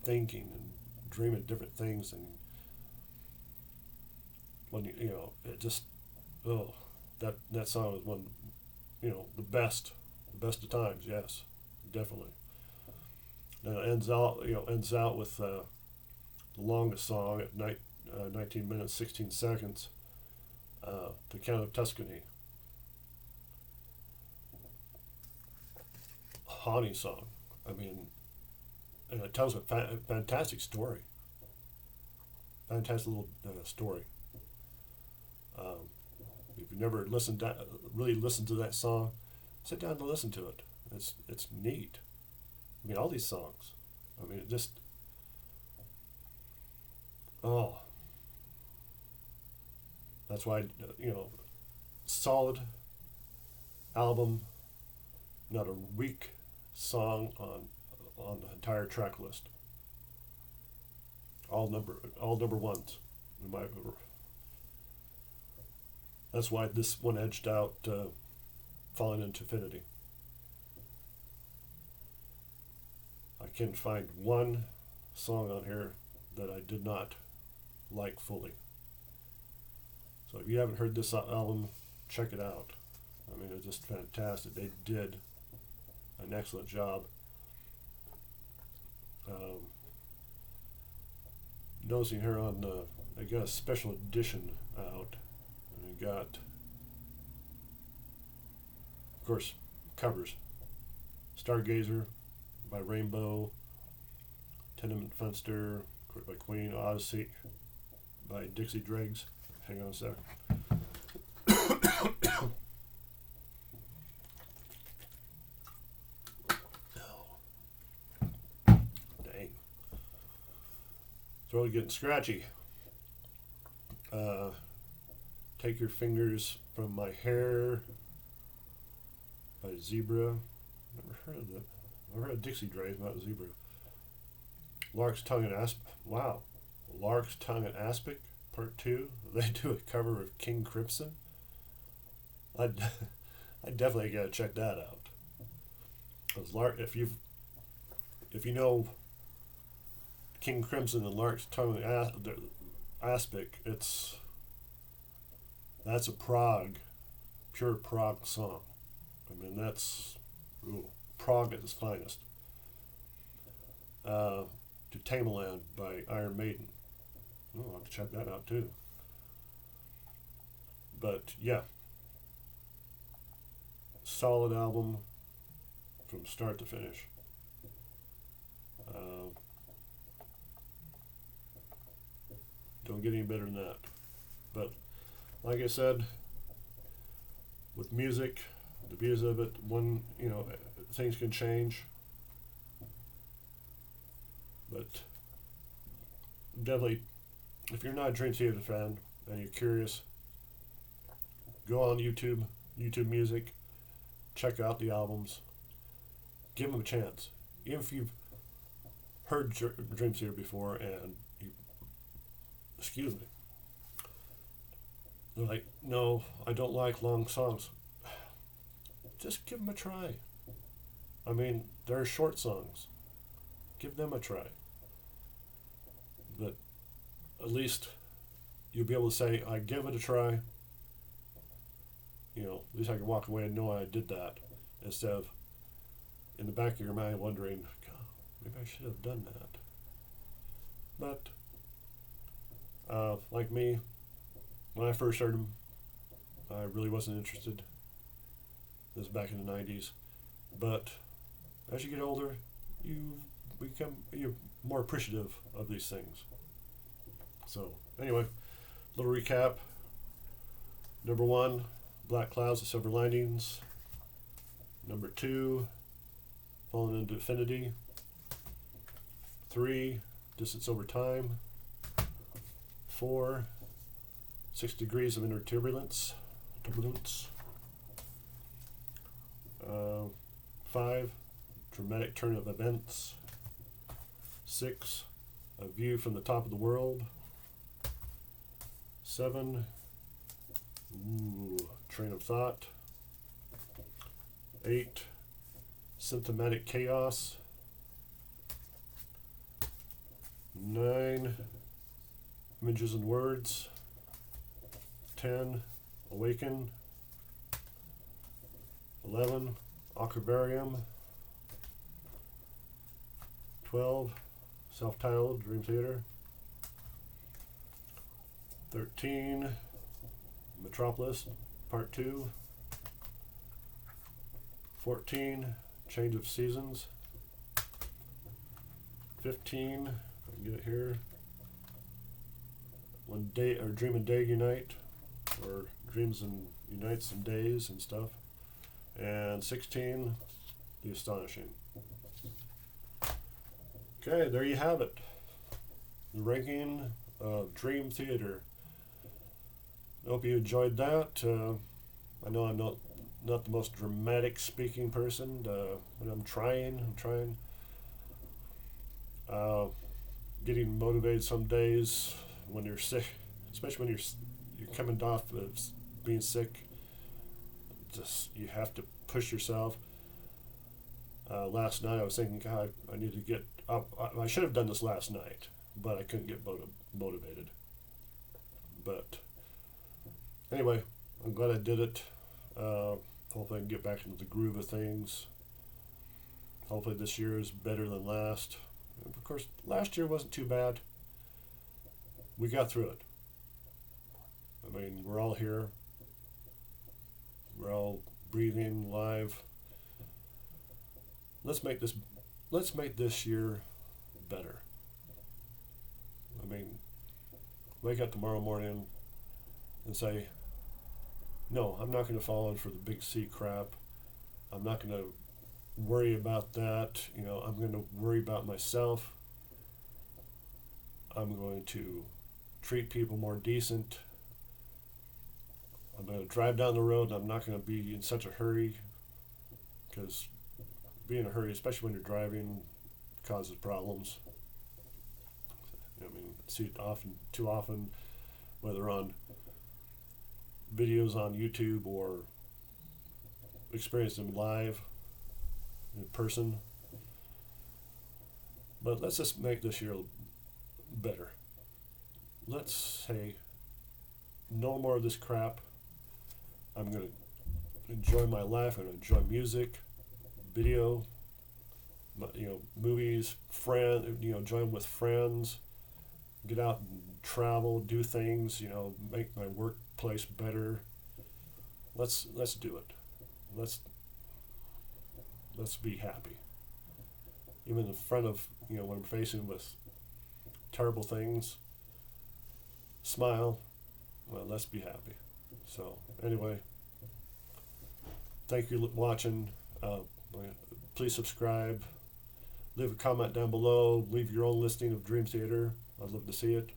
thinking and dreaming different things, and when it just that song is one, the best of times. Yes, definitely. And it ends out with the longest song at 19 minutes 16 seconds, The Count of Tuscany. Haunting song. I mean, and it tells a fantastic story. Fantastic little story. If you've never really listened to that song, sit down and listen to it. It's neat. I mean, all these songs. I mean, it just that's why solid album. not a weak song on the entire track list. All number ones. That's why this one edged out Falling into Infinity. I can find one song on here that I did not like fully. So if you haven't heard this album, check it out. I mean, it's just fantastic. They did an excellent job. Noticing here on they got a special edition out, and we got, of course, covers. Stargazer by Rainbow, Tenement Fenster by Queen, Odyssey by Dixie Dregs. Hang on a sec. Dang. Throat getting scratchy. Take Your Fingers from My Hair by Zebra. Never heard of that. I've heard of Dixie Dregs, not Zebra. Lark's Tongue and Aspic. Wow. Lark's Tongue and Aspic, Part 2. They do a cover of King Crimson. I definitely gotta check that out. Because if you know King Crimson and Lark's Tongue and Aspic, that's a pure prog song. I mean, that's prog at its finest. To Tamerlan by Iron Maiden. I'll have to check that out too. But yeah, solid album from start to finish. Don't get any better than that. But like I said, with music, the beauty of it, things can change. But definitely, if you're not a Dream Theater fan and you're curious, go on YouTube Music, check out the albums, give them a chance. Even if you've heard Dream Theater before and excuse me, they're like, no, I don't like long songs. Just give them a try. I mean, they're short songs. Give them a try. But at least you'll be able to say, I give it a try. At least I can walk away and know I did that. Instead of in the back of your mind wondering, God, maybe I should have done that. But like me, when I first heard them, I really wasn't interested. This was back in the 90s. But as you get older, you're more appreciative of these things. So anyway, little recap. Number 1, Black Clouds and Silver Linings. Number 2, Falling into Infinity. 3, Distance Over Time. 4, 6 Degrees of Inner Turbulence. 5, Dramatic Turn of Events. 6, A View from the Top of the World. 7, Train of Thought. 8, Symptomatic Chaos. 9, Images and Words. 10, Awaken. 11, Aquabarium. 12, Self-Titled, Dream Theater. 13, Metropolis, Part 2. 14, Change of Seasons. 15, if I can get it here, When Day or Dream and Day Unite, or Dreams and Unites and Days and stuff. And 16, The Astonishing. Okay, there you have it. The ranking of Dream Theater. I hope you enjoyed that. I know I'm not not the most dramatic speaking person, but I'm trying. Uh, Getting motivated some days when you're sick, especially when you're coming off of being sick. Just you have to push yourself. Last night I was thinking, God, I need to get up. I should have done this last night, but I couldn't get motivated. But anyway, I'm glad I did it. Hopefully I can get back into the groove of things. Hopefully this year is better than last. And of course, last year wasn't too bad. We got through it. I mean, we're all here. We're all breathing, live. Let's make this year better. I mean, wake up tomorrow morning and say, no, I'm not going to fall in for the big C crap. I'm not going to worry about that. I'm going to worry about myself. I'm going to treat people more decent. I'm going to drive down the road and I'm not going to be in such a hurry, because being in a hurry, especially when you're driving, causes problems. I mean, see it too often, whether on videos on YouTube or experience them live in person. But let's just make this year better. Let's say no more of this crap. I'm going to enjoy my life. I'm going to enjoy music, video, movies, join with friends, get out and travel, do things, make my workplace better. Let's do it. Let's be happy. Even in front of, when I'm facing with terrible things, smile. Well, let's be happy. So anyway, thank you for watching. Please subscribe. Leave a comment down below. Leave your own listing of Dream Theater. I'd love to see it.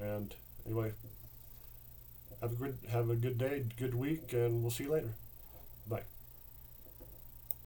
And anyway, have a good day, good week, and we'll see you later. Bye.